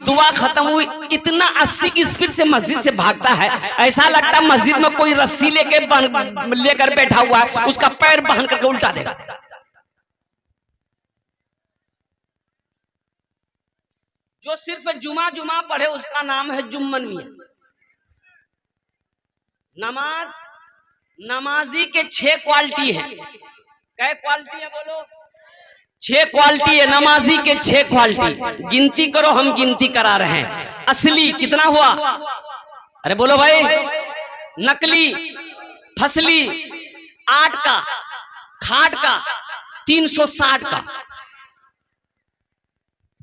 दुआ खत्म हुई, इतना 80 की स्पीड से मस्जिद से भागता है, ऐसा लगता है मस्जिद में कोई रस्सी लेकर बैठा हुआ है, उसका पैर बांध करके उल्टा देगा। जो सिर्फ जुमा जुमा पढ़े उसका नाम है जुम्मन मियां। नमाजी के 6 क्वालिटी है। क्या क्वालिटी है बोलो? 6 क्वालिटी है नमाजी के, 6 क्वालिटी। गिनती करो, हम गिनती करा रहे हैं। असली कितना हुआ? अरे बोलो भाई। नकली, फसली 8 का, खाट का 360 का।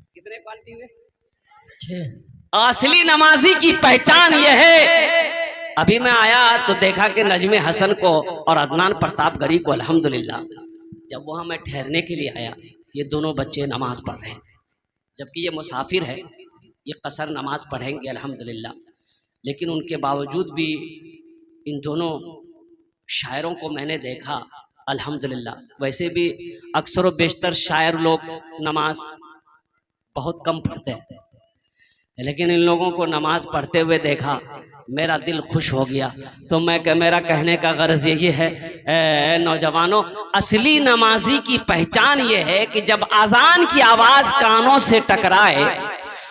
कितने क्वालिटी में? 6। असली नमाजी की पहचान यह है। अभी मैं आया तो देखा कि नजमे हसन को और अदनान प्रतापगढ़ी को अल्हम्दुलिल्लाह, जब वहां मैं ठहरने के लिए आया, ये दोनों बच्चे नमाज पढ़ रहे थे, जबकि ये मुसाफिर है, ये कसर नमाज पढ़ेंगे अल्हम्दुलिल्लाह। लेकिन उनके बावजूद भी इन दोनों शायरों को मैंने देखा अल्हम्दुलिल्लाह। वैसे भी अक्सर व बेशतर शायर लोग नमाज बहुत कम पढ़ते हैं, लेकिन इन लोगों को नमाज पढ़ते हुए देखा, मेरा दिल खुश हो गया। तो मेरा कहने का गर्ज यही है, नौजवानों, असली नमाजी की पहचान ये है कि जब अजान की आवाज कानों से टकराए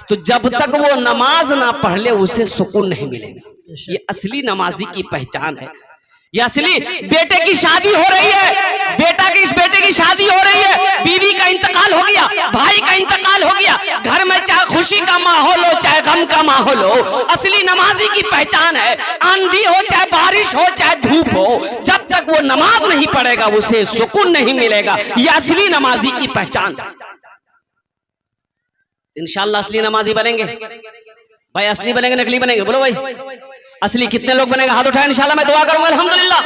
तो जब तक वो नमाज ना पढ़ ले उसे सुकून नहीं मिलेगा। ये असली नमाजी की पहचान है। ये असली बेटे की शादी हो रही है, बेटे की शादी हो रही है, बीवी का इंतकाल हो गया, भाई का इंतकाल हो गया, घर में चाहे खुशी का माहौल हो चाहे गम का माहौल हो, असली नमाजी की पहचान है, आंधी हो चाहे बारिश हो चाहे धूप हो, जब तक वो नमाज नहीं पढ़ेगा उसे सुकून नहीं मिलेगा। ये असली नमाजी की पहचान। इंशाअल्लाह असली नमाजी बनेंगे भाई। असली बनेंगे नकली बनेंगे? बोलो भाई। असली कितने लोग बनेंगे? हाथ उठाए, इंशाल्लाह मैं दुआ करूंगा अल्हम्दुलिल्लाह।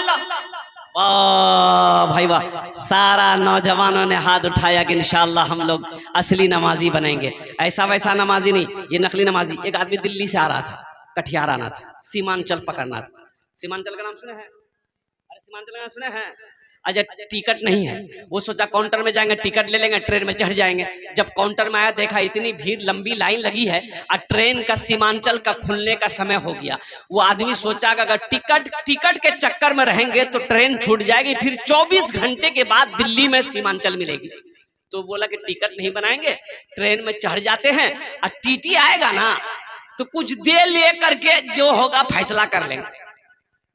वाह भाई वाह, सारा नौजवानों ने हाथ उठाया कि इंशाल्लाह हम लोग असली नमाजी बनेंगे। ऐसा वैसा नमाजी नहीं, ये नकली नमाजी। एक आदमी दिल्ली से आ रहा था, कटिहार आना था, सीमांचल पकड़ना था। सीमांचल का नाम सुने हैं? अरे सीमांचल का नाम सुने हैं? अच्छा, टिकट नहीं है, वो सोचा काउंटर में जाएंगे, टिकट ले लेंगे, ट्रेन में चढ़ जाएंगे। जब काउंटर में आया देखा इतनी भीड़, लंबी लाइन लगी है और ट्रेन का सीमांचल का खुलने का समय हो गया। वो आदमी सोचा कि अगर टिकट के चक्कर में रहेंगे तो ट्रेन छूट जाएगी, फिर 24 घंटे के बाद दिल्ली में सीमांचल मिलेगी। तो बोला कि टिकट नहीं बनाएंगे, ट्रेन में चढ़ जाते हैं और टीटी आएगा ना तो कुछ देर ले करके जो होगा फैसला कर लेंगे।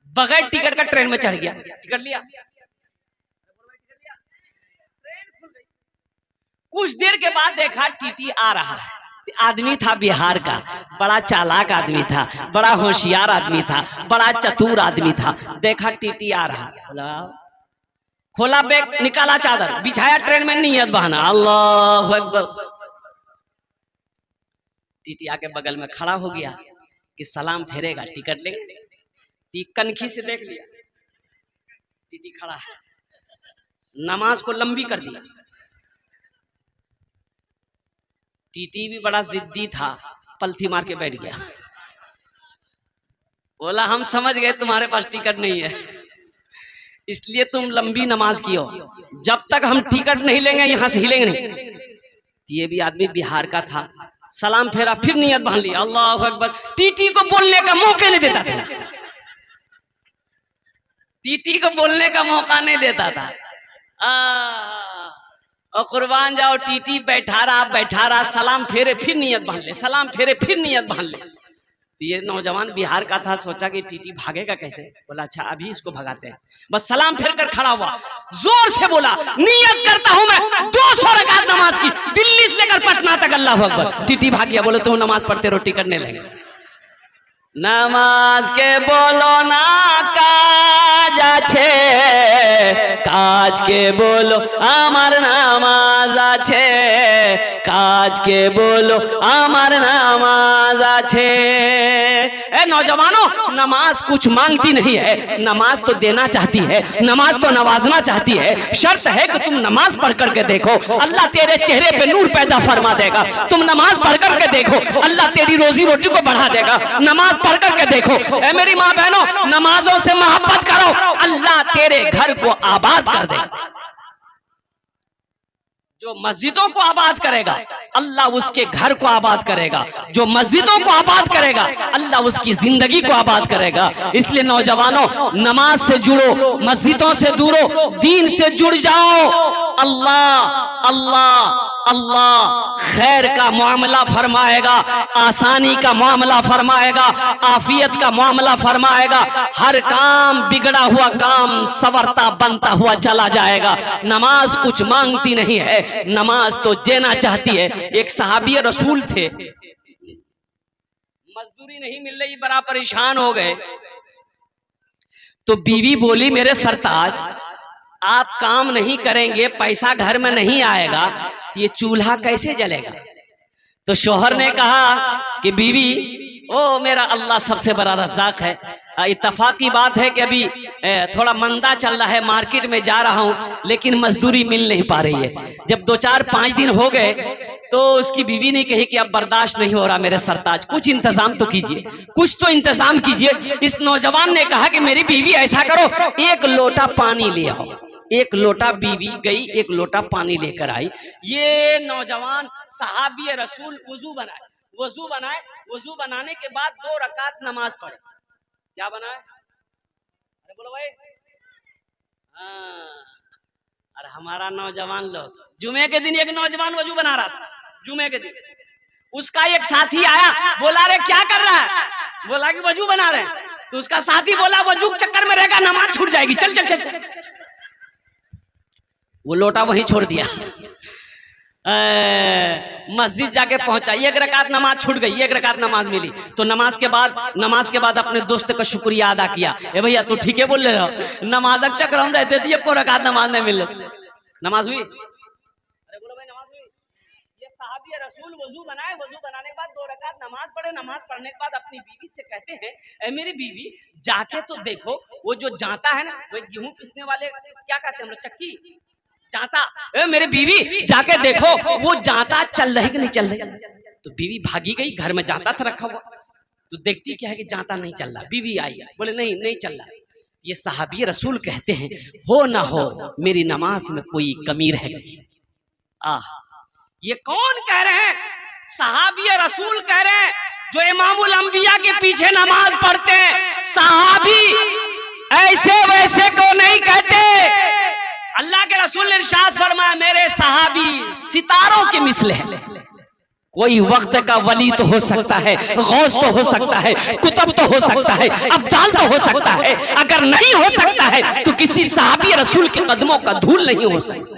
बगैर टिकट का ट्रेन में चढ़ गया, टिकट लिया, कुछ देर के बाद देखा टीटी आ रहा है। आदमी था बिहार का, बड़ा चालाक आदमी था, बड़ा होशियार आदमी था, बड़ा चतुर आदमी था। देखा टीटी आ रहा, खोला बैग, निकाला चादर, बिछाया ट्रेन में, नियत बहाना, अल्लाहु अकबर। टीटी आके बगल में खड़ा हो गया कि सलाम फेरेगा, टिकट लेंगे। कनखी से देख लिया, टीटी खड़ा है, नमाज को लंबी कर दिया। टीटी भी बड़ा जिद्दी था, पलथी मार के बैठ गया। बोला हम समझ गए तुम्हारे पास टिकट नहीं है, इसलिए तुम लंबी नमाज कियो, जब तक हम टिकट नहीं लेंगे यहां से हिलेंगे नहीं। ये भी आदमी बिहार का था, सलाम फेरा, फिर नियत बांध लिया, अल्लाहु अकबर। टीटी को बोलने का मौका नहीं देता था, टीटी को बोलने का मौका नहीं देता था। और कुर्बान जाओ, टीटी बैठा रहा, सलाम फेरे फिर नियत बांध ले, सलाम फेरे फिर नियत बांध ले। तो ये नौजवान बिहार का था, सोचा कि टीटी भागेगा कैसे। बोला अच्छा अभी इसको भगाते हैं। बस सलाम फेर कर खड़ा हुआ, जोर से बोला नियत करता हूं मैं 200 रकात नमाज की, दिल्ली से लेकर पटना तक, अल्लाहु अकबर। टीटी भाग गया। बोले तुम नमाज पढ़ते रहो, टिकट नहीं लेंगे। नमाज के बोलो ना काज आछे, काज के बोलो आमार नामाज आछे, काज के बोलो आमार नामाज आछे। ए नौजवानों, नमाज कुछ मांगती नहीं है, नमाज तो देना चाहती है, नमाज तो नवाजना चाहती है। शर्त है कि तुम नमाज पढ़ करके देखो, अल्लाह तेरे चेहरे पे नूर पैदा फरमा देगा। तुम नमाज पढ़ करके देखो, अल्लाह तेरी रोजी रोटी को बढ़ा देगा। नमाज पढ़ करके देखो। ए मेरी माँ बहनों, नमाजों से मोहब्बत करो, अल्लाह तेरे घर को आबाद कर देगा। जो मस्जिदों को आबाद करेगा अल्लाह उसके घर को आबाद करेगा, जो मस्जिदों को आबाद करेगा अल्लाह उसकी जिंदगी को आबाद करेगा। इसलिए नौजवानों, नमाज से जुड़ो, मस्जिदों से दूरो, दीन से जुड़ जाओ। अल्लाह अल्लाह अल्लाह खैर का मामला फरमाएगा, आसानी का मामला फरमाएगा, आफियत का मामला फरमाएगा। हर काम बिगड़ा हुआ काम संवरता बनता हुआ चला जाएगा। नमाज कुछ मांगती नहीं है, नमाज तो देना चाहती है। एक सहाबी रसूल थे, मजदूरी नहीं मिल रही, बड़ा परेशान हो गए। तो बीवी बोली, मेरे सरताज आप काम नहीं करेंगे, पैसा घर में नहीं आएगा, तो ये चूल्हा कैसे जलेगा? तो शोहर ने कहा कि बीवी, ओ मेरा अल्लाह सबसे बड़ा रज़्ज़ाक़ है। इत्तफाक की बात है कि अभी थोड़ा मंदा चल रहा है, मार्केट में जा रहा हूँ लेकिन मजदूरी मिल नहीं पा रही है। जब 2-4-5 दिन हो गए तो उसकी बीवी ने कही कि अब बर्दाश्त नहीं हो रहा मेरे सरताज, कुछ इंतजाम तो कीजिए, कुछ तो इंतजाम कीजिए। इस नौजवान ने कहा कि मेरी बीवी ऐसा करो, 1 लोटा पानी ले आओ। 1 लोटा, बीवी गई 1 लोटा पानी लेकर आई। ये नौजवान सहाबी रसूल वजू बनाए, वजू बनाने के बाद 2 रकात नमाज पढ़े। क्या बनाए? अरे बोलो भाई। अरे हमारा नौजवान लोग, जुमे के दिन एक नौजवान वजू बना रहा था, जुमे के दिन उसका एक साथी आया, बोला रे क्या कर रहा है? बोला कि वजू बना रहे। तो उसका साथी बोला वजू के चक्कर में रहेगा, नमाज छूट जाएगी, चल चल चल चल। वो लोटा वहीं छोड़ दिया, मस्जिद जाके पहुंचा, 1 रकात नमाज छूट गई, 1 रकात नमाज मिली। तो नमाज के बाद अपने दोस्त का शुक्रिया अदा किया। ए भैया तू ठीक है बोल रहे हो, नमाज के चक्कर हम रहते थे, 1 रकात नमाज नहीं मिल। नमाज हुई? अरे बोलो भाई, नमाज हुई। ये सहाबी रसूल वजू बनाए, वजू बनाने के बाद 2 रकात नमाज पढ़े। नमाज पढ़ने के बाद अपनी बीवी से कहते हैं, ए मेरी बीवी जाके तो देखो, वो जो जाता है ना, वो गेहूं पीसने वाले क्या कहते हैं हम लोग, चक्की, जाता। ए मेरे बीवी जाके देखो वो जाता चल रही कि नहीं चल रही। तो बीवी भागी गई, घर में जाता था रखा हुआ, तो देखती क्या है कि जाता नहीं चल रहा। बीवी आई, बोले नहीं चल रहा। ये सहाबी रसूल कहते हैं, हो ना हो मेरी नमाज में कोई कमी रह गई। ये कौन कह रहे हैं? सहाबी रसूल कह रहे हैं, जो इमामुल अंबिया के पीछे नमाज पढ़ते हैं। सहाबी ऐसे वैसे को नहीं कहते। अल्लाह के रसूल ने इरशाद फरमाया, मेरे सहाबी सितारों के मिसले हैं। कोई वक्त का वली तो हो सकता है, गौस तो हो सकता है, कुतुब तो हो सकता है, अब्दाल तो हो सकता है, अगर नहीं हो सकता है तो किसी सहाबी रसूल के कदमों का धूल नहीं हो सकता।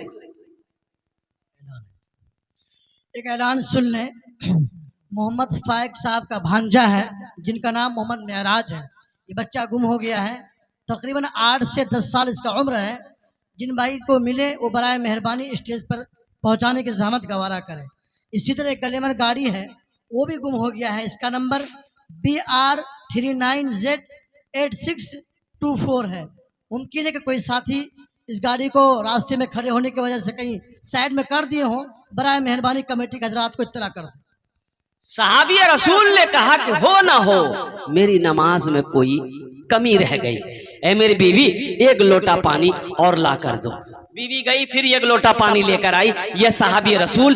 एक ऐलान सुन लें, मोहम्मद फाइक साहब का भांजा है जिनका नाम मोहम्मद महराज है। ये बच्चा गुम हो गया है, तकरीबन 8 से 10 साल इसका उम्र है। जिन भाई को मिले वो बराए मेहरबानी स्टेज पर पहुंचाने की जहमत गवारा करें। इसी तरह एक गलेमर गाड़ी है, वो भी गुम हो गया है। इसका नंबर BR39Z8624 है। मुमकिन है कि कोई साथी इस गाड़ी को रास्ते में खड़े होने की वजह से कहीं साइड में कर दिए हों। बराए मेहरबानी कमेटी के हजरात को इत्तला कर दें। सहाबी रसूल ने कहा कि हो ना हो मेरी नमाज में कोई कमी रह गई, ए मेरी बीवी 1 लोटा पानी और ला कर दो। बीवी गई, फिर 1 लोटा पानी लेकर आई। ये सहाबी रसूल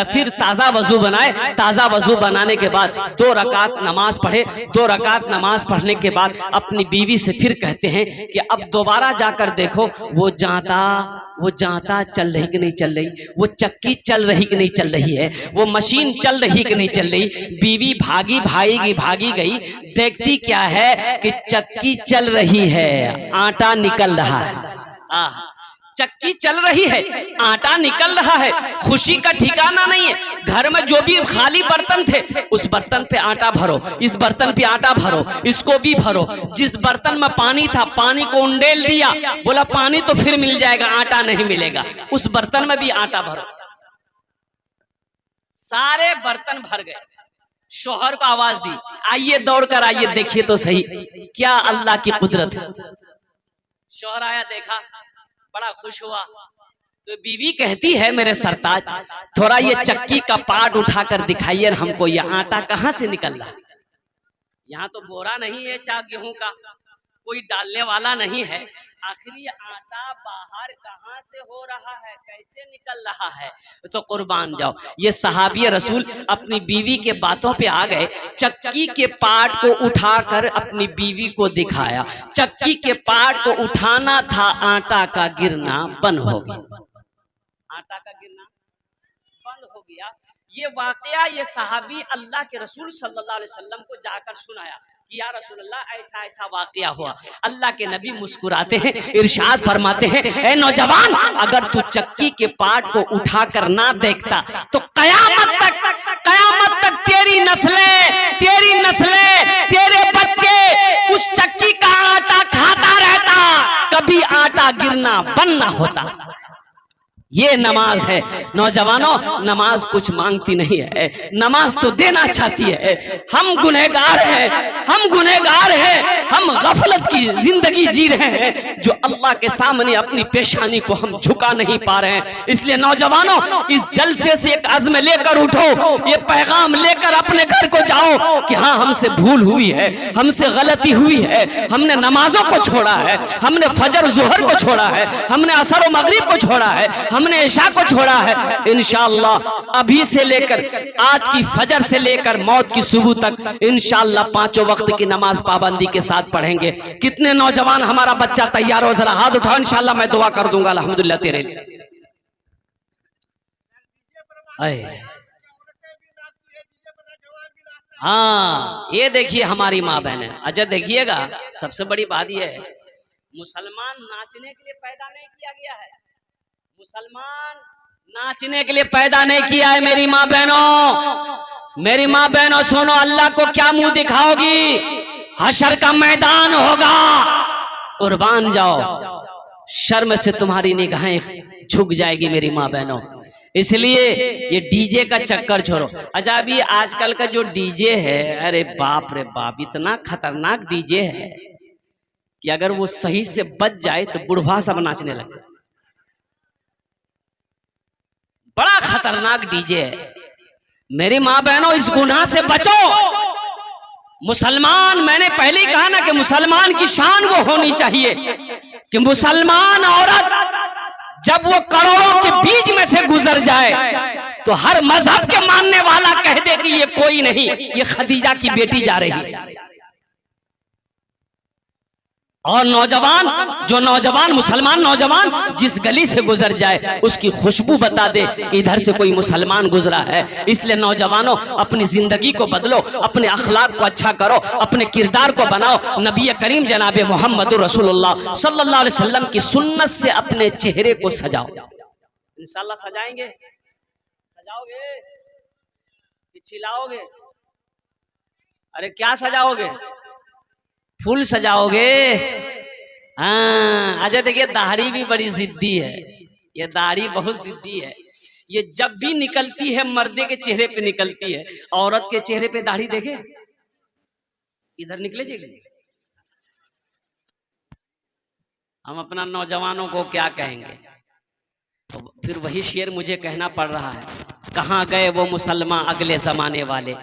फिर ताज़ा वजू बनाए। ताज़ा वजू बनाने के बाद 2 रकात नमाज पढ़े। 2 रकात नमाज पढ़ने के बाद अपनी बीवी से फिर कहते हैं कि अब दोबारा जाकर देखो वो जाता चल रही कि नहीं चल रही, वो चक्की चल रही कि नहीं चल रही है, वो मशीन चल रही कि नहीं चल रही। बीवी भागी गई, देखती क्या है कि चक्की चल रही है, आटा निकल रहा है। चक्की चल रही है, आटा निकल रहा है। खुशी का ठिकाना नहीं है। घर में जो भी खाली बर्तन थे उस बर्तन पे आटा भरो, इस बर्तन पे आटा भरो, इसको भी भरो। जिस बर्तन में पानी था पानी को उंडेल दिया, बोला पानी तो फिर मिल जाएगा, आटा नहीं मिलेगा, उस बर्तन में भी आटा भरो। सारे बर्तन भर गए। शोहर को आवाज दी, आइए दौड़ कर आइए, देखिए तो सही क्या अल्लाह की कुदरत है। शोहर आया, देखा, बड़ा खुश हुआ। तो बीवी कहती है, मेरे सरताज थोड़ा ये चक्की का पार्ट उठाकर दिखाइए हमको, ये आटा कहाँ से निकल रहा है। यहाँ तो बोरा नहीं है चा गेहूं का, कोई डालने वाला नहीं है। आखिर ये आटा बाहर कहाँ से हो रहा है, कैसे निकल रहा है? तो कुर्बान जाओ, ये सहाबी रसूल अपनी बीवी के बातों पे आ गए। चक्की के पार्ट को उठाकर अपनी बीवी को दिखाया। चक्की के पार्ट को उठाना था, आटा का गिरना बंद हो गया। आटा का गिरना बंद हो गया। ये वाकया ये सहाबी अल्लाह के रसूल सल्लल्लाहु अलैहि वसल्लम को जाकर सुनाया कि या रसूल अल्लाह ऐसा ऐसा वाकया हुआ। अल्लाह के नबी मुस्कुराते हैं, इरशाद फरमाते हैं, ए नौजवान, अगर तू चक्की के पार्ट को उठाकर ना देखता तो कयामत तक तेरी नस्लें, तेरे बच्चे उस चक्की का आटा खाता रहता, कभी आटा गिरना बंद ना होता। ये नमाज है। नौजवानों, नमाज कुछ मांगती नहीं है, नमाज तो देना चाहती है। हम गुनहगार हैं, हम गफलत की जिंदगी जी रहे हैं, जो अल्लाह के सामने अपनी पेशानी को हम झुका नहीं पा रहे हैं। इसलिए नौजवानों, इस जलसे से एक अज़्म लेकर उठो, ये पैगाम लेकर अपने घर को जाओ कि हाँ, हमसे भूल हुई है, हमसे गलती हुई है, हमने नमाजों को छोड़ा है, हमने फजर ज़ोहर को छोड़ा है, हमने असर व मगरिब को छोड़ा है, हमने इशा को छोड़ा है। इंशाअल्लाह अभी से लेकर आज की फजर से लेकर मौत की सुबह तक इंशाअल्लाह 5 वक्त की नमाज पाबंदी के साथ पढ़ेंगे। कितने नौजवान हमारा बच्चा तैयार हो, जरा हाथ उठाओ, इंशाअल्लाह मैं दुआ कर दूंगा अल्हम्दुलिल्लाह तेरे लिए। हाँ, ये देखिए हमारी माँ बहन। अच्छा देखिएगा, सबसे बड़ी बात यह है, मुसलमान नाचने के लिए पैदा नहीं किया गया है। मुसलमान नाचने के लिए पैदा नहीं किया है। मेरी माँ बहनों सुनो, अल्लाह को क्या मुंह दिखाओगी? हशर का मैदान होगा, कुर्बान जाओ, शर्म से तुम्हारी निगाहें झुक जाएगी मेरी माँ बहनों। इसलिए ये डीजे का चक्कर छोड़ो। अच्छा अभी आजकल का जो डीजे है, अरे बाप रे बाप, इतना खतरनाक डीजे है कि अगर वो सही से बच जाए तो बुढ़वा सब नाचने लगे। बड़ा खतरनाक डीजे है। मेरी माँ बहनों, इस गुनाह से बचो। मुसलमान, मैंने पहले ही कहा ना कि मुसलमान की शान वो होनी चाहिए कि मुसलमान औरत जब वो करोड़ों के बीच में से गुजर जाए तो हर मजहब के मानने वाला कह दे कि ये कोई नहीं, ये खदीजा की बेटी जा रही है। और नौजवान मुसलमान नौजवान जिस गली से गुजर जाए उसकी खुशबू बता दे कि इधर से कोई मुसलमान गुजरा है। इसलिए नौजवानों, अपनी जिंदगी को बदलो, अपने अखलाक को अच्छा करो, अपने किरदार को बनाओ। नबी करीम जनाब मोहम्मद रसूलुल्लाह सल्लल्लाहु अलैहि वसल्लम की सुन्नत से अपने चेहरे को सजाओ। इंशाल्लाह सजाएंगे। सजाओगे कि छिलाओगे? अरे क्या सजाओगे? फूल सजाओगे? हाँ। अच्छा देखिए, दाढ़ी भी बड़ी जिद्दी है। ये दाढ़ी बहुत जिद्दी है। ये जब भी निकलती है मर्दे के चेहरे पे निकलती है, औरत के चेहरे पे दाढ़ी देखे इधर निकले जाएगी। हम अपना नौजवानों को क्या कहेंगे? तो फिर वही शेर मुझे कहना पड़ रहा है, कहाँ गए वो मुसलमान अगले जमाने वाले,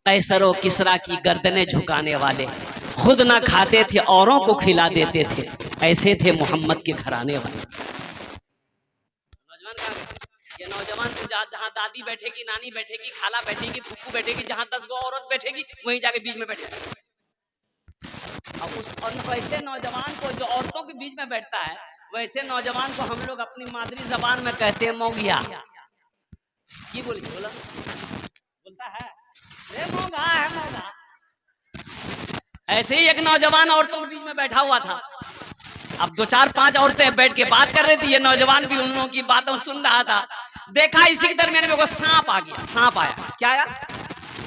कैसरो किसरा की गर्दनें झुकाने वाले, खुद ना खाते थे औरों को खिला देते थे, ऐसे थे मोहम्मद के घराने वाले। ये नौजवान तो जहाँ दादी बैठेगी, नानी बैठेगी, खाला बैठेगी, फूफू बैठेगी, जहाँ 10 गो औरत बैठेगी वहीं जाके बीच में बैठेगा। अब उस और वैसे नौजवान को जो औरतों के बीच में बैठता है, वैसे नौजवान को हम लोग अपनी मादरी जबान में कहते हैं मौगिया। की बोलता है रे मौगा है मौगा। ऐसे ही एक नौजवान औरतों के बीच में बैठा हुआ था। अब 2 4 5 औरतें बैठ के बात कर रही थी, ये नौजवान भी उन लोगों की बातों सुन रहा था। देखा इसी के दरमियान में वो सांप आ गया। सांप आया, क्या आया?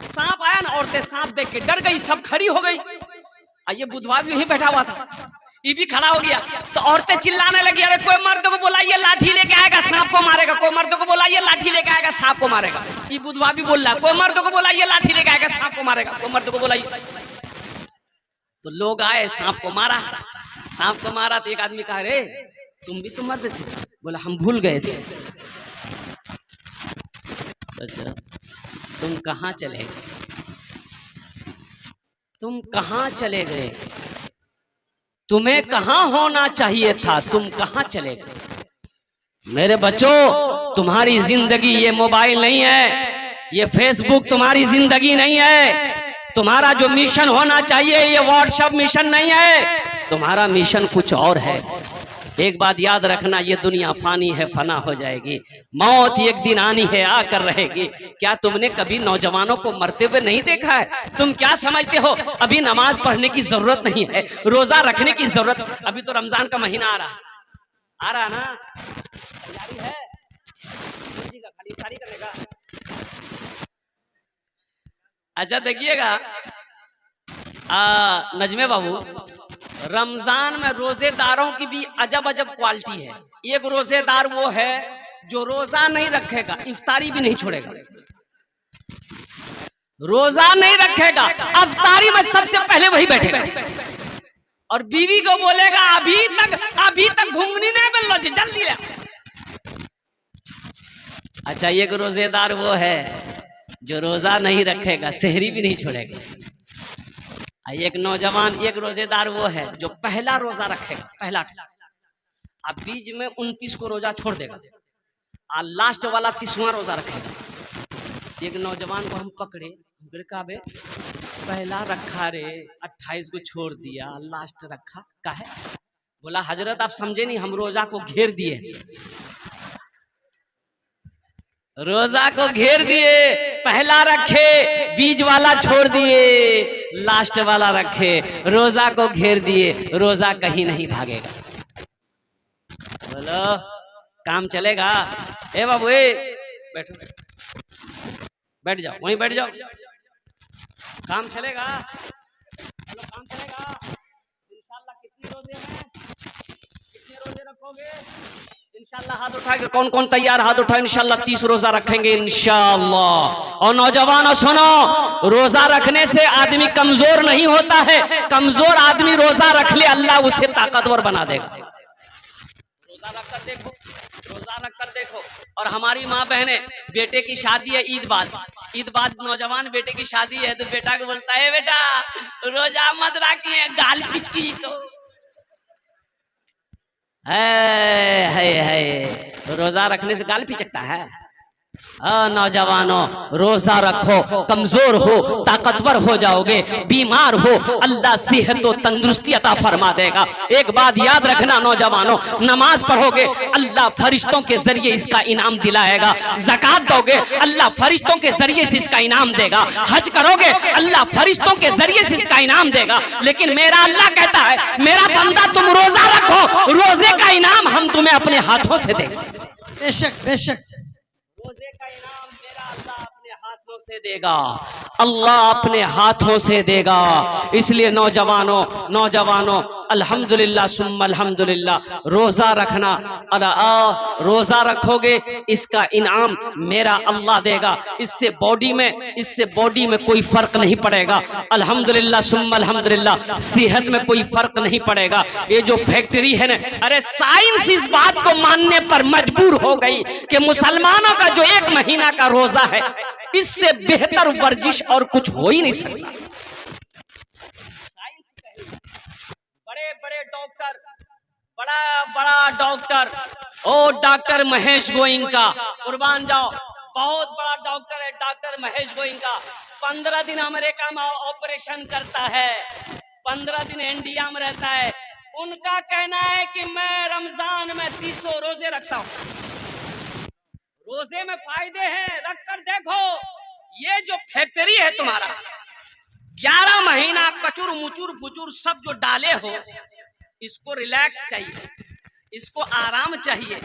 सांप आया ना। औरतें सांप देख के डर गई, सब खड़ी हो गई। ये बुधवा भी यही बैठा हुआ था, ये भी खड़ा हो गया। तो औरतें चिल्लाने लगी, अरे कोई मर्द को बुलाइए, लाठी लेके आएगा, सांप को मारेगा। कोई मर्द को बुलाइए, लाठी लेके आएगा, सांप को मारेगा। ये बुधवा भी बोल रहा है, कोई मर्द को बुलाइए, लाठी लेके आएगा, सांप को मारेगा। कोई मर्द को बुलाइए। तो लोग आए, सांप को मारा। सांप को मारा तो एक आदमी कहा, रे तुम भी तो मर्द थे। बोला हम भूल गए थे। अच्छा तुम कहाँ चले गए? तुम कहाँ चले गए? तुम्हें कहाँ होना चाहिए था, तुम कहाँ चले गए। मेरे बच्चों, तुम्हारी जिंदगी ये मोबाइल नहीं है, ये फेसबुक तुम्हारी जिंदगी नहीं है। तुम्हारा जो मिशन होना चाहिए ये व्हाट्सएप मिशन नहीं है, तुम्हारा मिशन कुछ और है। एक बात याद रखना, ये दुनिया फानी है, फना हो जाएगी, मौत एक दिन आनी है, आकर रहेगी। क्या तुमने कभी नौजवानों को मरते हुए नहीं देखा है? तुम क्या समझते हो अभी नमाज पढ़ने की जरूरत नहीं है, रोजा रखने की जरूरत? अभी तो रमजान का महीना आ रहा ना, तैयारी है खरीदारी करने का। अच्छा देखिएगा नजमे बाबू, रमजान में रोजेदारों की भी अजब अजब क्वालिटी है। एक रोजेदार वो है जो रोजा नहीं रखेगा, इफ्तारी भी नहीं छोड़ेगा। रोजा नहीं रखेगा, इफ्तारी में सबसे पहले वही बैठेगा और बीवी को बोलेगा अभी तक घुंघनी नहीं बन लो, जल्दी ले। अच्छा, एक रोजेदार वो है जो रोजा नहीं रखेगा, सेहरी भी नहीं छोड़ेगा। एक नौजवान, एक रोजेदार वो है जो पहला रोजा रखेगा, पहला, अब बीच में 29 को रोजा छोड़ देगा और लास्ट वाला 30वां रोजा रखेगा। एक नौजवान को हम पकड़े, बे पहला रखा रे, 28 को छोड़ दिया, लास्ट रखा काहे? बोला हजरत आप समझे नहीं, हम रोजा को घेर दिए, रोजा को घेर दिए, पहला रखे, बीज वाला छोड़ दिए, लास्ट वाला रखे, रोजा को घेर दिए, रोजा कहीं नहीं भागेगा। बोलो काम चलेगा? ए बाबू बैठो, बैठ जाओ, वहीं बैठ जाओ, काम चलेगा? चलो काम चलेगा इंशाल्लाह। कितने रोजे हैं, कितने रोजे रखोगे इंशाल्लाह? हाथ उठा के कौन कौन तैयार, हाथ उठा। इंशाल्लाह 30 रोजा रखेंगे इंशाल्लाह। और नौजवानों सुनो, रोजा रखने से आदमी कमजोर नहीं होता है, कमजोर आदमी रोजा रख ले, अल्लाह उसे ताकतवर बना देगा। रोजा रखकर देखो, रोजा रखकर देखो। और हमारी माँ बहने, बेटे की शादी है, ईद बाद नौजवान बेटे की शादी है, तो बेटा को बोलता है बेटा रोजा मत रखिए, गाल पिचकी तो है रोजा रखने से गाल पिचकता है। नौजवानों रोजा रखो, कमजोर हो ताकतवर हो जाओगे, बीमार हो अल्लाह सेहत और तंदुरुस्ती अता फरमा देगा। एक बात याद रखना नौजवानों, नमाज पढ़ोगे अल्लाह फरिश्तों के जरिए इसका इनाम दिलाएगा, ज़कात दोगे अल्लाह फरिश्तों के जरिए से इसका इनाम देगा, हज करोगे अल्लाह फरिश्तों के जरिए से इसका इनाम देगा। लेकिन मेरा अल्लाह कहता है मेरा बंदा तुम रोजा रखो, रोजे का इनाम हम तुम्हें अपने हाथों से देंगे। बेशक बेशक रोजे का इनाम मेरा अल्लाह अपने हाथों से देगा, अल्लाह अपने हाथों से देगा। इसलिए नौजवानों अल्हम्दुलिल्लाह सुम्मा अल्हम्दुलिल्लाह, रोजा रखना, रोजा रखोगे इसका इनाम मेरा अल्लाह देगा। इससे बॉडी में कोई फर्क नहीं पड़ेगा। अल्हम्दुलिल्लाह सुम्मा अल्हम्दुलिल्लाह, सेहत में कोई फर्क नहीं पड़ेगा। ये जो फैक्ट्री है ना, अरे साइंस इस बात को मानने पर मजबूर हो गई कि मुसलमानों का जो 1 महीना का रोजा है, इससे बेहतर वर्जिश और कुछ हो ही नहीं सकता। बड़े डॉक्टर, बड़ा डॉक्टर, ओ डॉक्टर महेश गोइंका, कुर्बान जाओ, बहुत बड़ा डॉक्टर है डॉक्टर महेश गोइंका। 15 दिन अमेरिका में ऑपरेशन करता है, 15 दिन इंडिया में रहता है। उनका कहना है कि मैं रमजान में 30 रोजे रखता हूँ। रोजे में फायदे हैं, रखकर देखो। ये जो फैक्ट्री है तुम्हारा, 11 महीना कचुर मुचुर फुचुर सब जो डाले हो, इसको रिलैक्स चाहिए, इसको आराम चाहिए।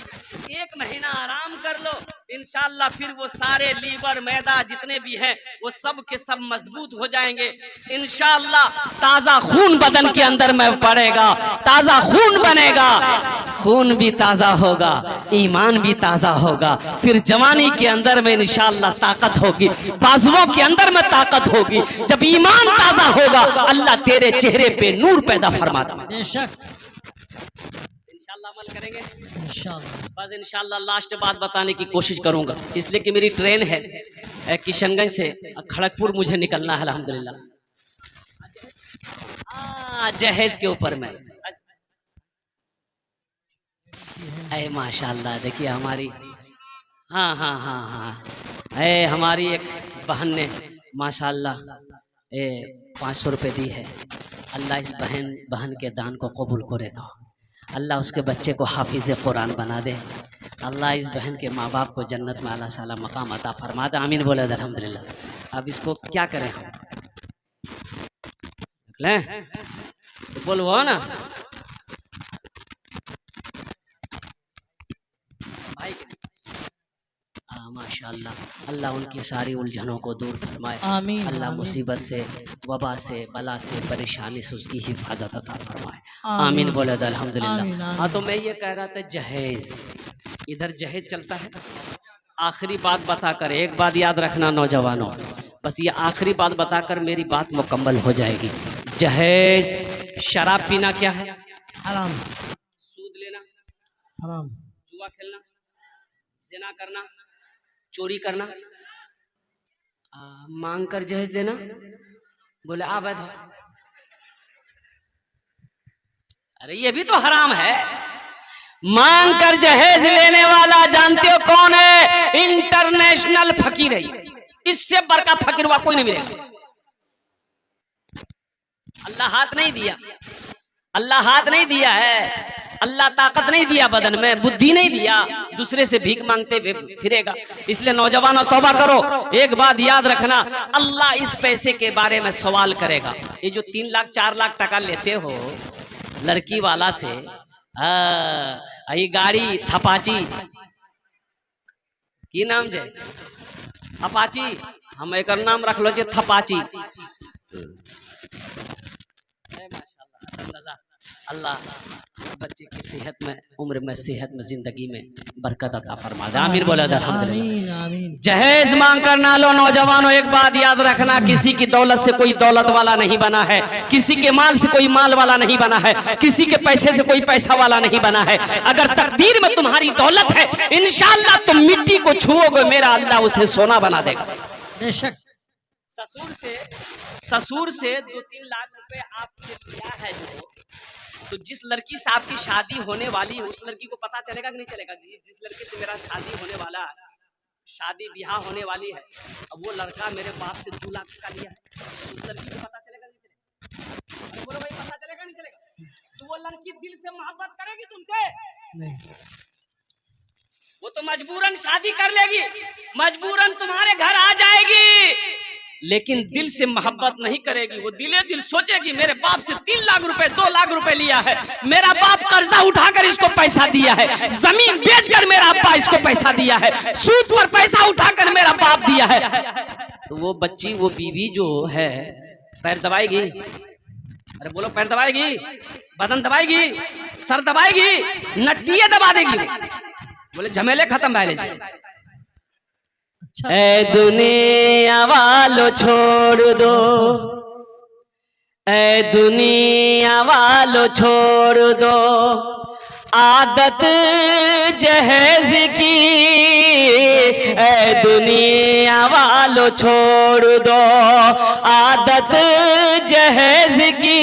1 महीना आराम कर लो, इंशाल्लाह फिर वो सारे लीवर मैदा जितने भी हैं वो सब के सब मजबूत हो जाएंगे इंशाल्लाह। ताजा खून बदन के अंदर में पड़ेगा, ताजा खून बनेगा, खून भी ताजा होगा, ईमान भी ताजा होगा। फिर जवानी के अंदर में इंशाल्लाह ताकत होगी, बाजुओं के अंदर में ताकत होगी। जब ईमान ताजा होगा अल्लाह तेरे चेहरे पे नूर पैदा फरमा देगा। बेशक इंशाल्लाह अमल करेंगे इंशाल्लाह। बस इंशाल्लाह लास्ट बात बताने की कोशिश करूंगा, इसलिए कि मेरी ट्रेन है किशनगंज से खड़गपुर मुझे निकलना है अल्हम्दुलिल्लाह। हाँ, जहेज के ऊपर में। अरे माशाल्लाह, देखिए हमारी, हाँ हाँ हाँ हाँ, हमारी एक बहन ने माशाल्लाह 500 रुपये दी है। अल्लाह इस बहन के दान को कबूल करे ना। अल्लाह उसके बच्चे को हाफिज़ कुरान बना दे। अल्लाह इस बहन के माँ बाप को जन्नत में अल्लाह साला मकाम अता फरमा दे। आमीन बोले अल्हम्दुलिल्लाह। अब इसको क्या करें हम, लें तो बोलवो ना भाई। माशाल्लाह, अल्लाह उनकी सारी उलझनों को दूर फरमाए। आमीन। अल्लाह आमीन। मुसीबत से, वबा से, बला से, परेशानी से उसकी हिफाजत अता फरमाए। आमीन। आमीन बोले तो आमीन, अल्हम्दुलिल्लाह। आमीन। हाँ, तो मैं ये कह रहा था, जहेज, इधर जहेज चलता है। आखिरी बात बताकर, एक बात याद रखना नौजवानों, बस ये आखिरी बात बताकर मेरी बात मुकम्मल हो जाएगी। जहेज, शराब पीना क्या है? हराम। सूद लेना हराम। जुआ खेलना, ज़िना करना, चोरी करना, मांग कर जहेज देना, बोले आ बैठो, अरे ये भी तो हराम है। मांग कर जहेज लेने वाला जानते हो कौन है? इंटरनेशनल फकीर है। इससे बड़का फकीर हुआ कोई नहीं मिलेगा। अल्लाह हाथ नहीं दिया, अल्लाह हाथ नहीं दिया है, अल्लाह ताकत नहीं दिया, बदन में बुद्धि नहीं दिया, दूसरे से भीख मांगते फिरेगा। इसलिए नौजवानों तौबा करो। एक बात याद रखना, अल्लाह इस पैसे के बारे में सवाल करेगा। ये जो 3 लाख 4 लाख टका लेते हो लड़की वाला से, ये गाड़ी थपाची की नाम जे थपाची, हम एक नाम रख लो जे थपाची। अल्लाह बच्चे की सेहत में, उम्र में, सेहत में, जिंदगी में बरकत अता फरमा दे। आमीन बोला अल्हम्दुलिल्लाह। आमीन। जहेज मांग कर ना लो नौजवानों। एक बात याद रखना, किसी की दौलत से कोई दौलत वाला नहीं बना है, किसी के माल से कोई माल वाला नहीं बना है, किसी के पैसे से कोई पैसा वाला नहीं बना है। अगर तकदीर में तुम्हारी दौलत है, इंशाअल्लाह तुम मिट्टी को छुओगे, मेरा अल्लाह उसे सोना बना देगा। बेशक। ससुर से 2-3 लाख रुपए आपने लिया है जो, तो जिस लड़की से आपकी शादी होने वाली है उस लड़की को पता चलेगा कि नहीं चलेगा? जिस लड़के से मेरा शादी होने वाला, शादी ब्याह होने वाली है, अब वो लड़का मेरे बाप से 2 लाख का लिया है, उस लड़की को पता चलेगा नहीं चलेगा? बोलो भाई, पता चलेगा नहीं चलेगा? तो वो लड़की दिल से मोहब्बत करेगी तुमसे? नहीं, वो तो मजबूरन शादी कर लेगी, मजबूरन तुम्हारे घर आ जाएगी, लेकिन दिल से मोहब्बत नहीं करेगी। वो दिले दिल सोचेगी मेरे बाप से 3 लाख रुपए 2 लाख रुपए लिया है, मेरा बाप कर्जा उठाकर इसको पैसा दिया है, जमीन बेचकर मेरा अब्बा इसको पैसा दिया है, सूद पर पैसा उठाकर मेरा बाप दिया है। तो वो बच्ची, वो बीवी जो है, पैर दबाएगी, अरे बोलो, पैर दबाएगी, बदन दबाएगी, सर दबाएगी, नट्टियां दबा देगी, बोले झमेले खत्म भाई। ऐ दुनिया वालों छोड़ दो, ऐ दुनिया वालों छोड़ दो आदत जहेज की, ऐ दुनिया वालों छोड़ दो आदत जहेज की,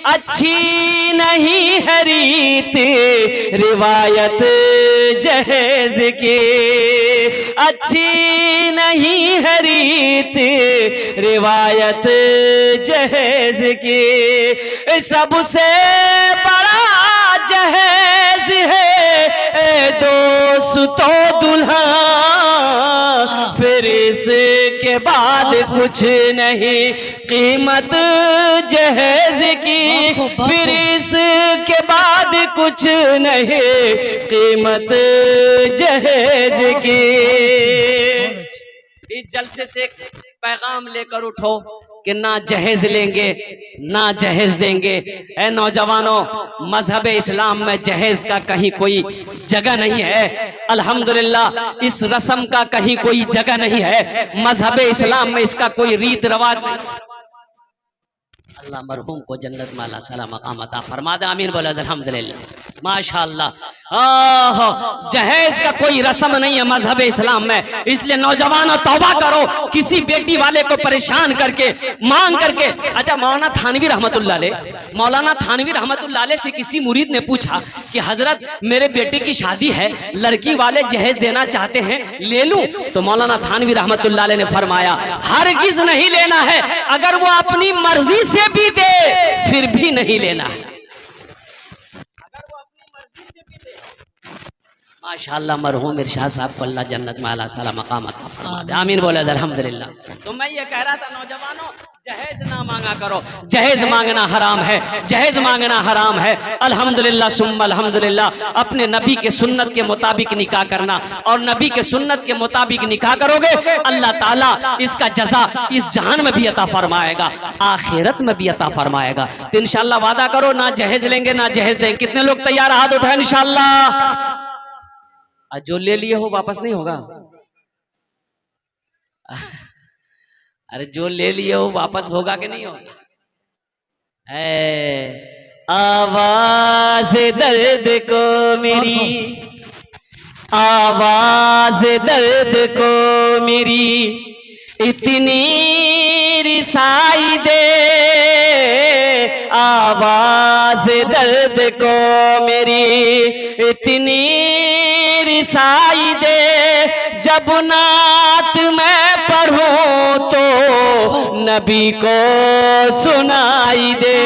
अच्छी नहीं है रीत रिवायत जहेज की, अच्छी नहीं है रीत रिवायत जहेज की, सबसे बड़ा जहेज है दोस्तों दुल्हा, फिर इसके बाद कुछ नहीं कीमत जहेज की, फिर इसके बाद कुछ नहीं कीमत जहेज की। इस जलसे से पैगाम लेकर उठो कि ना जहेज लेंगे ना जहेज देंगे। ऐ नौजवानों, मजहब इस्लाम में जहेज का कहीं कोई जगह नहीं है। अल्हम्दुलिल्लाह, इस रस्म का कहीं कोई जगह नहीं है। मजहब इस्लाम में इसका कोई रीत रिवाज नहीं। अल्लाह मरहूम को जन्नत में अल्लाह सलाम मकाम अता फरमा दे। आमीन बोले अल्हम्दुलिल्लाह। माशाअल्लाह। जहेज का कोई रस्म नहीं है मजहब इस्लाम में, इसलिए नौजवानों तौबा करो। किसी बेटी वाले को परेशान करके मांग करके। अच्छा, मौलाना थानवी रहमतुल्लाह अलैह से किसी मुरीद ने पूछा कि हजरत मेरे बेटे की शादी है, लड़की वाले जहेज देना चाहते हैं, ले लूं? तो मौलाना थानवी रहमतुल्लाह अलैह ने फरमाया हरगिज नहीं लेना है। अगर वो अपनी मर्जी से भी दे फिर भी नहीं लेना है। माशाअल्लाह, मरहूम इरशाद साहब को अल्लाह जन्नत में आला साला मकाम अता फरमाए, आमीन बोले अल्हम्दुलिल्लाह। तो मैं ये कह रहा था नौजवानों, जहेज ना मांगा करो, जहेज मांगना हराम है, जहेज मांगना हराम है। अल्हम्दुलिल्लाह सुम्मा अल्हम्दुलिल्लाह। अपने नबी के सुन्नत के मुताबिक निकाह करना, और नबी के सुन्नत के मुताबिक निकाह करोगे अल्लाह ताला इसका जजा इस जहान में भी अता फरमाएगा, आखिरत में भी अता फरमाएगा। तो इंशाअल्लाह वादा करो ना जहेज लेंगे ना जहेज देंगे। कितने लोग तैयार? हाथ उठाए इंशाअल्लाह। जो ले लिए हो वापस नहीं होगा। अरे जो ले लिए हो वापस होगा कि नहीं होगा? आवाज दर्द को मेरी, आवाज दर्द को मेरी इतनी रिसाई दे, आवाज दर्द को मेरी इतनी रिसाई दे। जब नात मैं पढ़ूं तो नबी को सुनाई दे,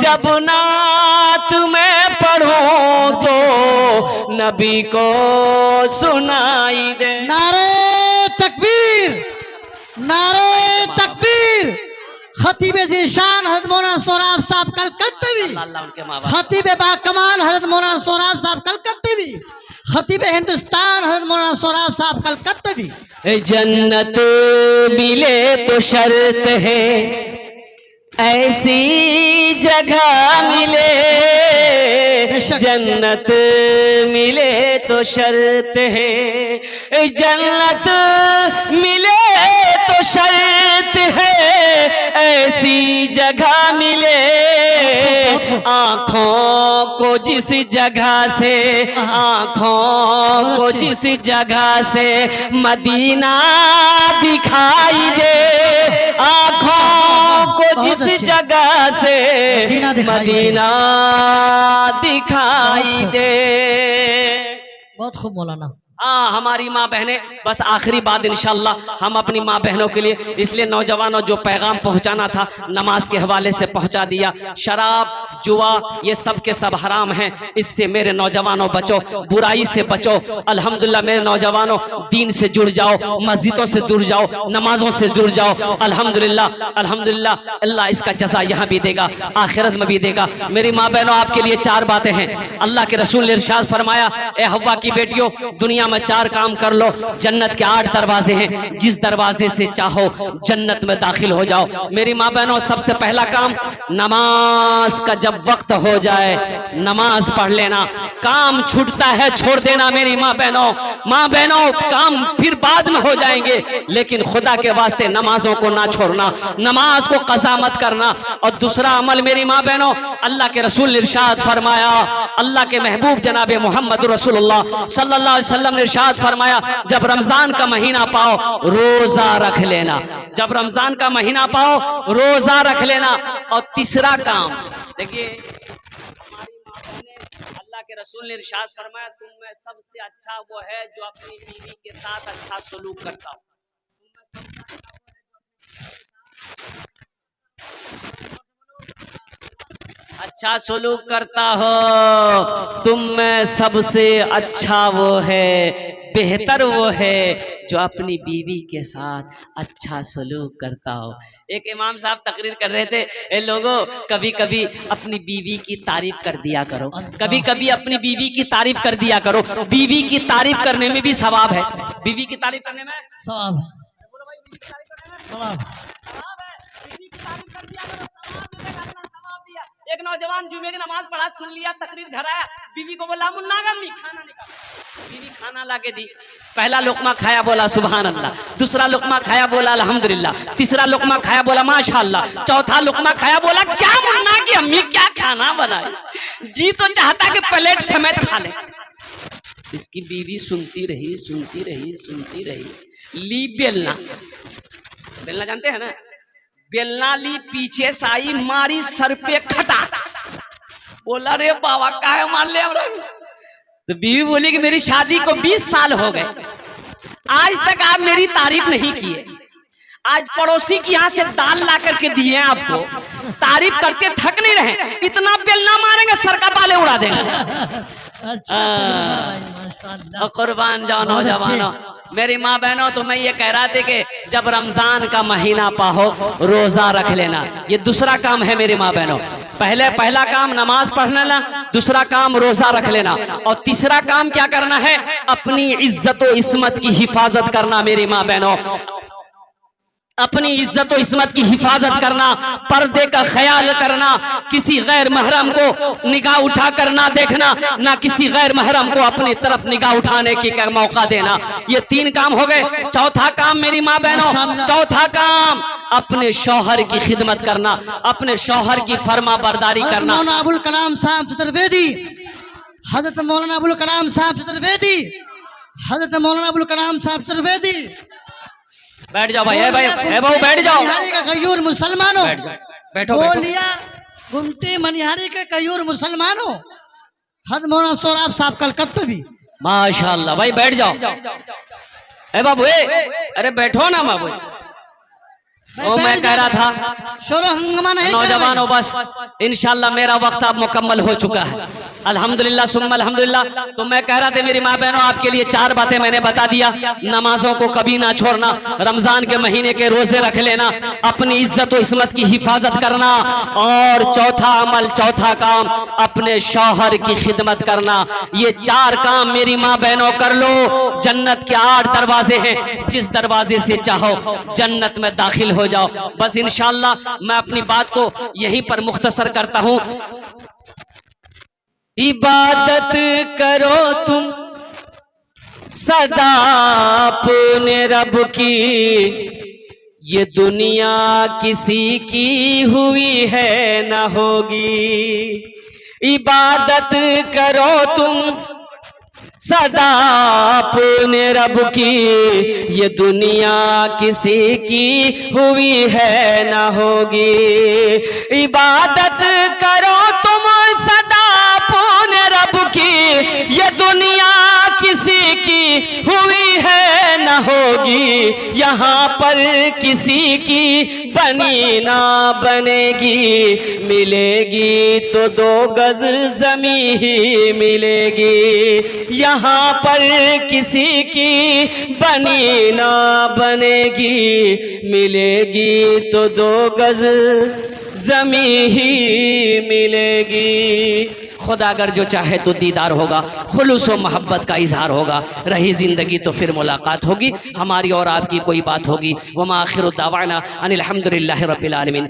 जब नात मैं पढ़ूं तो नबी को सुनाई दे। नारे तकबीर, नारे तकबीर। खतीब ज़ीशान हज़रत मौलाना सोहराब साहब कलकत्तवी, खतीब बाकमाल हज़रत मौलाना सोहराब साहब कलकत्तवी, खतीब हिंदुस्तान हज़रत मौलाना सोहराब साहब कलकत्तवी। जन्नत मिले तो शर्त है, ऐसी जगह मिले, जन्नत मिले तो शर्त है, जन्नत मिले तो शर्त है, ऐसी जगह मिले। आँखों को जिस जगह से, आँखों को जिस जगह से मदीना दिखाई दे, आँखों को जिस जगह से मदीना दिखाई दे। बहुत खूब मौलाना। हमारी माँ बहनें, बस आखिरी बात इंशाअल्लाह हम अपनी माँ बहनों के लिए, इसलिए नौजवानों जो पैगाम पहुँचाना था नमाज के हवाले से पहुँचा दिया। शराब जुआ ये सब के सब हराम हैं, इससे मेरे नौजवानों बचो, बुराई से बचो। अल्हम्दुलिल्लाह मेरे नौजवानों दीन से जुड़ जाओ, मस्जिदों से जुड़ जाओ, नमाजों से जुड़ जाओ। अल्हम्दुलिल्लाह अल्हम्दुलिल्लाह अल्लाह इसका जज़ा यहाँ भी देगा, आखिरत में भी देगा। मेरी माँ बहनों आपके लिए 4 बातें हैं। अल्लाह के रसूल ने इरशाद फरमाया, ए हव्वा की बेटियों, दुनिया में 4 काम कर लो, जन्नत के 8 दरवाजे हैं, जिस दरवाजे से चाहो जन्नत में दाखिल हो जाओ। मेरी माँ बहनों सबसे पहला काम, नमाज का जब वक्त हो जाए नमाज पढ़ लेना। काम छूटता है छोड़ देना। मेरी माँ बहनों काम फिर बाद में हो जाएंगे, लेकिन खुदा के वास्ते नमाजों को ना छोड़ना, नमाज को कज़ा मत करना। और दूसरा अमल मेरी माँ बहनों, अल्लाह के रसूल ने इरशाद फरमाया, अल्लाह के महबूब जनाब मोहम्मद रसूलुल्लाह सल्लल्लाहु अलैहि वसल्लम ने इरशाद फरमाया, जब रमजान का महीना पाओ रोजा रख लेना, जब रमजान का महीना पाओ रोजा रख लेना। और तीसरा काम देखिए, हमारी माँ बहनें, अल्लाह के रसूल ने इरशाद फरमाया, तुम में सबसे अच्छा वो है जो अपनी बीवी के साथ अच्छा सलूक करता हो। अच्छा सलूक करता हो, तुम में सबसे अच्छा वो है, बेहतर वो है जो अपनी बीवी के साथ अच्छा सलूक करता हो। एक इमाम साहब तकरीर कर रहे थे, ए लोगों कभी कभी अपनी बीवी की तारीफ कर दिया करो, कभी कभी अपनी बीवी की तारीफ कर दिया करो। बीवी की तारीफ करने में भी सवाब है, बीवी की तारीफ करने में सवाब है, बोलो भाई, बीवी की तारीफ करने में सवाब है, बीवी की तारीफ कर दिया करो, सवाब मिलेगा, अल्लाह सवाब दिया। एक नौजवान जुमे की नमाज पढ़ा, सुन लिया, तकरीर घर आया, बीवी को बोला, मुन्ना गम्मी खाना निकाल। बीवी खाना लाके दी, पहला लुकमा खाया बोला सुभान अल्लाह, दूसरा लुकमा खाया बोला अल्हम्दुलिल्लाह, तीसरा लुकमा खाया बोला माशाअल्लाह, चौथा लुकमा खाया बोला क्या मुन्ना की अम्मी क्या खाना बनाई, जी तो चाहता कि प्लेट समेत खा ले। इसकी बीवी सुनती रही सुनती रही सुनती रही, ली बेलना, बेलना जानते हैं ना, बेलना ली, पीछे से आई, मारी सर पे खटा, बोला रे बाबा काहे मार ले हमरा। तो बीवी बोली कि मेरी शादी को 20 साल हो गए, आज तक आप मेरी तारीफ नहीं किए, आज पड़ोसी की यहाँ से दाल ला करके दिए आपको, तारीफ करते थक नहीं रहे, इतना बेलना मारेंगे सर का बाले उड़ा देंगे। कुर्बान जाओ नौजवानों, मेरी माँ बहनों, तो मैं ये कह रहा था कि जब रमजान का महीना पाहो रोजा रख लेना, ये दूसरा काम है मेरी माँ बहनों। पहला काम नमाज पढ़ लेना, दूसरा काम रोजा रख लेना, और तीसरा काम क्या करना है, अपनी इज्जत और इस्मत की हिफाजत करना मेरी माँ बहनों, अपनी इज्जत और इस्मत की हिफाजत करना, पर्दे का ख्याल करना, किसी गैर महरम को निगाह उठा कर ना देखना, ना किसी गैर महरम को अपनी तरफ निगाह उठाने की मौका देना। ये 3 काम हो गए। चौथा काम मेरी माँ बहनों, चौथा काम अपने शौहर की खिदमत करना, अपने शौहर की फर्मा बरदारी करना। मौलाना अबुल कलाम साहब चतुर्वेदी, हजरत मौलाना अबुल कलाम साहब चतुर्वेदी, हजरत मौलाना अबुल कलाम साहब चतुर्वेदी। बैठ जाओ भाई, भाई बाबू बैठ जाओ, का कयूर मुसलमानों, बैठो बोलिया गुमटी मनिहारी के कयूर मुसलमानों, हद मौलाना सोराब साहब कलकत्ता भी। माशाअल्लाह भाई बैठ जाओ, ए बाबू अरे बैठो ना बाबू। वो मैं कह रहा था शोरो हंगामा नहीं नौजवानों, बस इंशाल्लाह मेरा वक्त अब मुकम्मल हो चुका है, अल्हम्दुलिल्लाह सुम्मा अल्हम्दुलिल्लाह। तो मैं कह रहा था मेरी माँ बहनों, आपके लिए 4 बातें मैंने बता दिया। नमाजों को कभी ना छोड़ना, रमजान के महीने के रोजे रख लेना, अपनी इज्जत और इस्मत की हिफाजत करना, और चौथा अमल, चौथा काम अपने शौहर की खिदमत करना। ये 4 काम मेरी माँ बहनों कर लो, जन्नत के 8 दरवाजे हैं, जिस दरवाजे से चाहो जन्नत में दाखिल हो जाओ। बस इंशाल्लाह मैं अपनी बात को यहीं पर मुख्तसर करता हूं। इबादत करो तुम सदा अपने रब की, ये दुनिया किसी की हुई है न होगी। इबादत करो तुम सदा अपने रब की, ये दुनिया किसी की हुई है न होगी। इबादत करो तुम सदा अपने रब की, ये दुनिया किसी की हुई है न होगी। यहाँ पर किसी की बनी ना बनेगी, मिलेगी तो 2 गज ज़मीं ही मिलेगी। यहाँ पर किसी की बनी ना बनेगी, मिलेगी तो 2 गज ज़मीं ही मिलेगी। खुदा अगर जो चाहे तो दीदार होगा, खुलूस व मोहब्बत का इजहार होगा, रही ज़िंदगी तो फिर मुलाकात होगी, हमारी और आपकी कोई बात होगी। वमा आखिरु दावाना अनिल हम्दुलिल्लाहि रब्बिल आलमीन।